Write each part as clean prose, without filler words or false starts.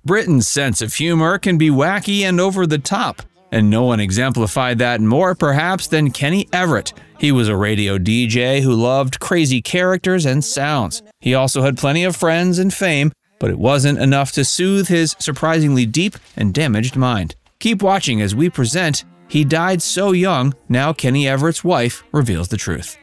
Britain's sense of humor can be wacky and over the top, and no one exemplified that more perhaps than Kenny Everett. He was a radio DJ who loved crazy characters and sounds. He also had plenty of friends and fame, but it wasn't enough to soothe his surprisingly deep and damaged mind. Keep watching as we present He Died So Young. Now Kenny Everett's wife reveals the truth.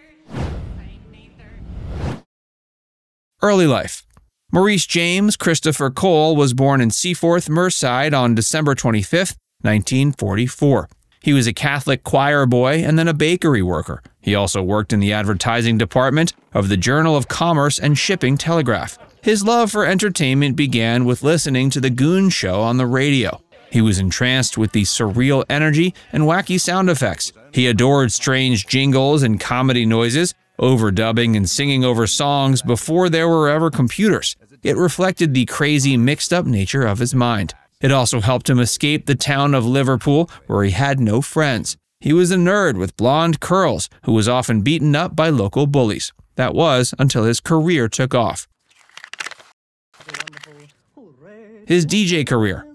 Early life. Maurice James Christopher Cole was born in Seaforth, Merseyside on December 25, 1944. He was a Catholic choir boy and then a bakery worker. He also worked in the advertising department of the Journal of Commerce and Shipping Telegraph. His love for entertainment began with listening to the Goon Show on the radio. He was entranced with the surreal energy and wacky sound effects. He adored strange jingles and comedy noises, overdubbing and singing over songs before there were ever computers. It reflected the crazy, mixed-up nature of his mind. It also helped him escape the town of Liverpool, where he had no friends. He was a nerd with blonde curls who was often beaten up by local bullies. That was until his career took off. His DJ career.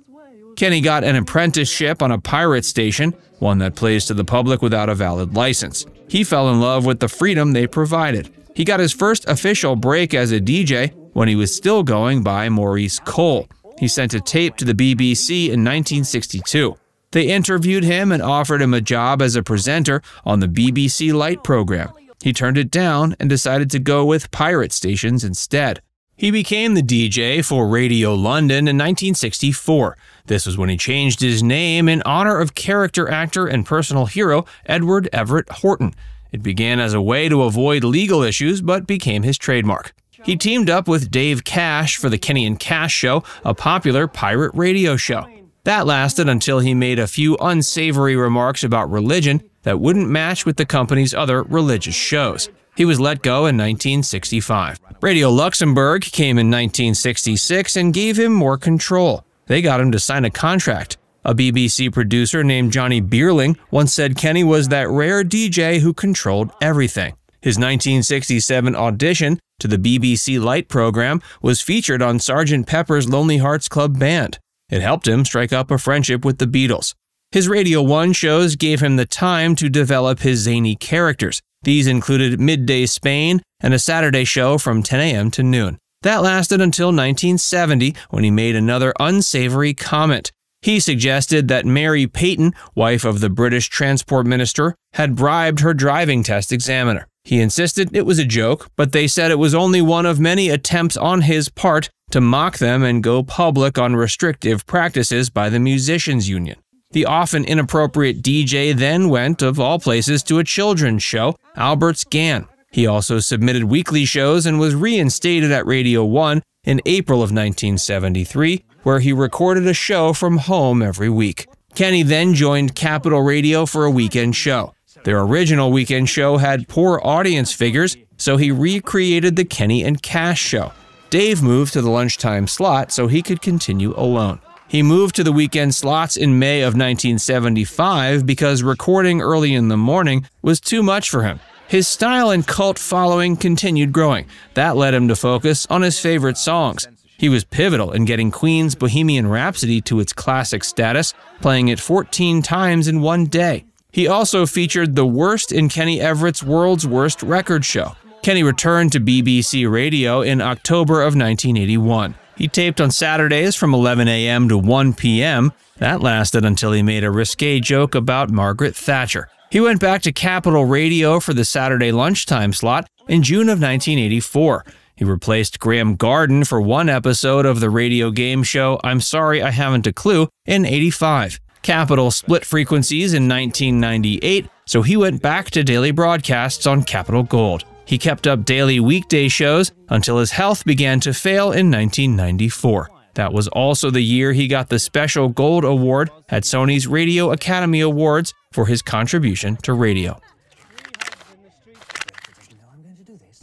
Kenny got an apprenticeship on a pirate station, one that plays to the public without a valid license. He fell in love with the freedom they provided. He got his first official break as a DJ when he was still going by Maurice Cole. He sent a tape to the BBC in 1962. They interviewed him and offered him a job as a presenter on the BBC Light program. He turned it down and decided to go with pirate stations instead. He became the DJ for Radio London in 1964. This was when he changed his name in honor of character actor and personal hero Edward Everett Horton. It began as a way to avoid legal issues, but became his trademark. He teamed up with Dave Cash for the Kenny and Cash Show, a popular pirate radio show. That lasted until he made a few unsavory remarks about religion that wouldn't match with the company's other religious shows. He was let go in 1965. Radio Luxembourg came in 1966 and gave him more control. They got him to sign a contract. A BBC producer named Johnny Bierling once said Kenny was that rare DJ who controlled everything. His 1967 audition to the BBC Light program was featured on Sgt. Pepper's Lonely Hearts Club Band. It helped him strike up a friendship with the Beatles. His Radio 1 shows gave him the time to develop his zany characters. These included Midday Spain and a Saturday show from 10 a.m. to noon. That lasted until 1970 when he made another unsavory comment. He suggested that Mary Peyton, wife of the British Transport Minister, had bribed her driving test examiner. He insisted it was a joke, but they said it was only one of many attempts on his part to mock them and go public on restrictive practices by the Musicians Union. The often inappropriate DJ then went, of all places, to a children's show, Albert's Gan. He also submitted weekly shows and was reinstated at Radio 1 in April of 1973, where he recorded a show from home every week. Kenny then joined Capital Radio for a weekend show. Their original weekend show had poor audience figures, so he recreated the Kenny and Cash Show. Dave moved to the lunchtime slot so he could continue alone. He moved to the weekend slots in May of 1975 because recording early in the morning was too much for him. His style and cult following continued growing. That led him to focus on his favorite songs. He was pivotal in getting Queen's Bohemian Rhapsody to its classic status, playing it 14 times in one day. He also featured the worst in Kenny Everett's World's Worst Record Show. Kenny returned to BBC Radio in October of 1981. He taped on Saturdays from 11 a.m. to 1 p.m. That lasted until he made a risque joke about Margaret Thatcher. He went back to Capital Radio for the Saturday lunchtime slot in June of 1984. He replaced Graham Garden for one episode of the radio game show I'm Sorry I Haven't a Clue in '85. Capital split frequencies in 1998, so he went back to daily broadcasts on Capital Gold. He kept up daily weekday shows until his health began to fail in 1994. That was also the year he got the Special Gold Award at Sony's Radio Academy Awards for his contribution to radio.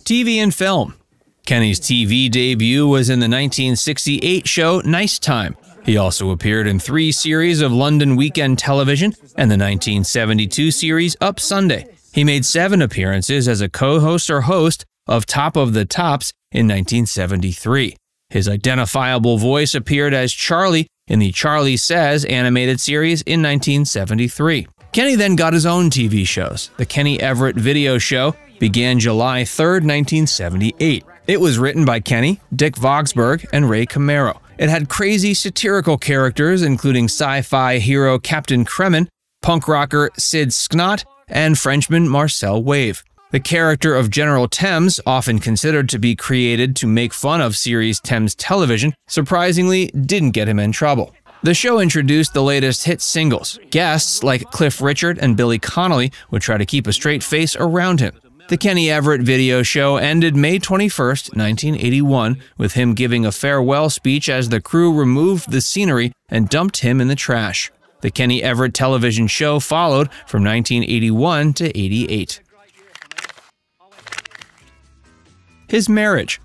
TV and film. Kenny's TV debut was in the 1968 show Nice Time. He also appeared in 3 series of London weekend television and the 1972 series Up Sunday. He made 7 appearances as a co-host or host of Top of the Tops in 1973. His identifiable voice appeared as Charlie in the Charlie Says animated series in 1973. Kenny then got his own TV shows. The Kenny Everett Video Show began July 3, 1978. It was written by Kenny, Dick Vogsberg, and Ray Camero. It had crazy satirical characters including sci-fi hero Captain Kremen, punk rocker Sid Sknot, and Frenchman Marcel Wave. The character of General Thames, often considered to be created to make fun of series Thames Television, surprisingly didn't get him in trouble. The show introduced the latest hit singles. Guests like Cliff Richard and Billy Connolly would try to keep a straight face around him. The Kenny Everett Video Show ended May 21, 1981, with him giving a farewell speech as the crew removed the scenery and dumped him in the trash. The Kenny Everett television show followed from 1981 to 88. His marriage.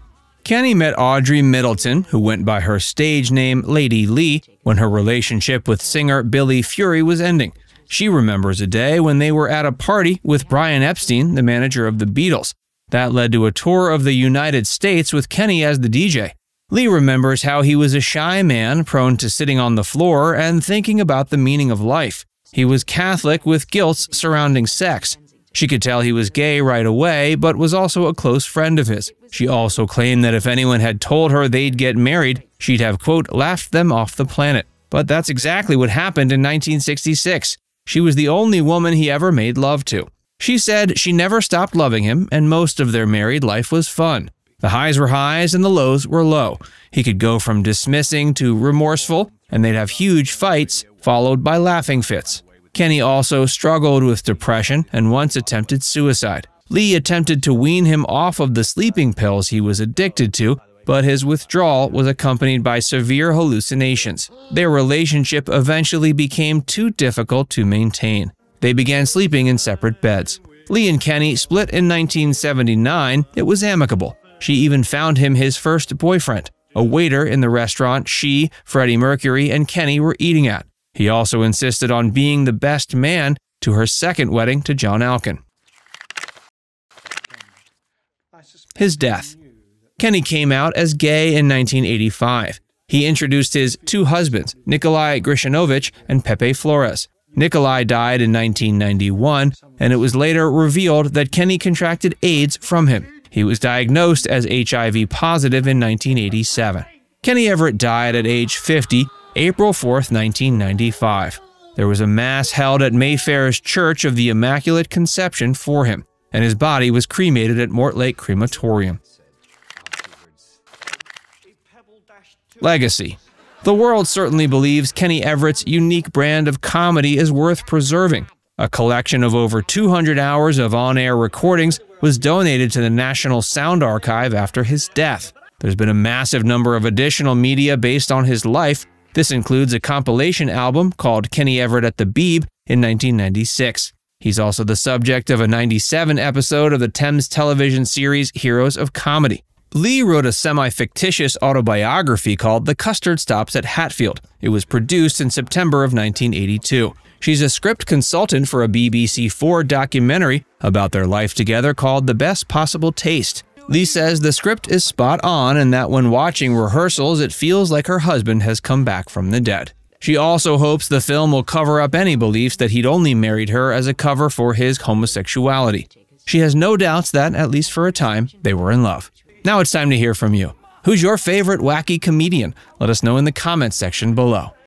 Kenny met Audrey Middleton, who went by her stage name Lady Lee, when her relationship with singer Billy Fury was ending. She remembers a day when they were at a party with Brian Epstein, the manager of the Beatles. That led to a tour of the United States with Kenny as the DJ. Lee remembers how he was a shy man, prone to sitting on the floor and thinking about the meaning of life. He was Catholic with guilt surrounding sex. She could tell he was gay right away, but was also a close friend of his. She also claimed that if anyone had told her they'd get married, she'd have, quote, laughed them off the planet. But that's exactly what happened in 1966. She was the only woman he ever made love to. She said she never stopped loving him, and most of their married life was fun. The highs were highs and the lows were low. He could go from dismissing to remorseful, and they'd have huge fights, followed by laughing fits. Kenny also struggled with depression and once attempted suicide. Lee attempted to wean him off of the sleeping pills he was addicted to, but his withdrawal was accompanied by severe hallucinations. Their relationship eventually became too difficult to maintain. They began sleeping in separate beds. Lee and Kenny split in 1979. It was amicable. She even found him his first boyfriend, a waiter in the restaurant she, Freddie Mercury, and Kenny were eating at. He also insisted on being the best man to her second wedding to John Alkin. His death. Kenny came out as gay in 1985. He introduced his two husbands, Nikolai Grishanovich and Pepe Flores. Nikolai died in 1991, and it was later revealed that Kenny contracted AIDS from him. He was diagnosed as HIV positive in 1987. Kenny Everett died at age 50, April 4, 1995. There was a mass held at Mayfair's Church of the Immaculate Conception for him, and his body was cremated at Mortlake Crematorium. Legacy. The world certainly believes Kenny Everett's unique brand of comedy is worth preserving. A collection of over 200 hours of on-air recordings was donated to the National Sound Archive after his death. There's been a massive number of additional media based on his life. This includes a compilation album called Kenny Everett at the Beeb in 1996. He's also the subject of a 97 episode of the Thames television series Heroes of Comedy. Lee wrote a semi-fictitious autobiography called The Custard Stops at Hatfield. It was produced in September of 1982. She's a script consultant for a BBC4 documentary about their life together called The Best Possible Taste. Lee says the script is spot on and that when watching rehearsals, it feels like her husband has come back from the dead. She also hopes the film will cover up any beliefs that he'd only married her as a cover for his homosexuality. She has no doubts that, at least for a time, they were in love. Now it's time to hear from you. Who's your favorite wacky comedian? Let us know in the comments section below.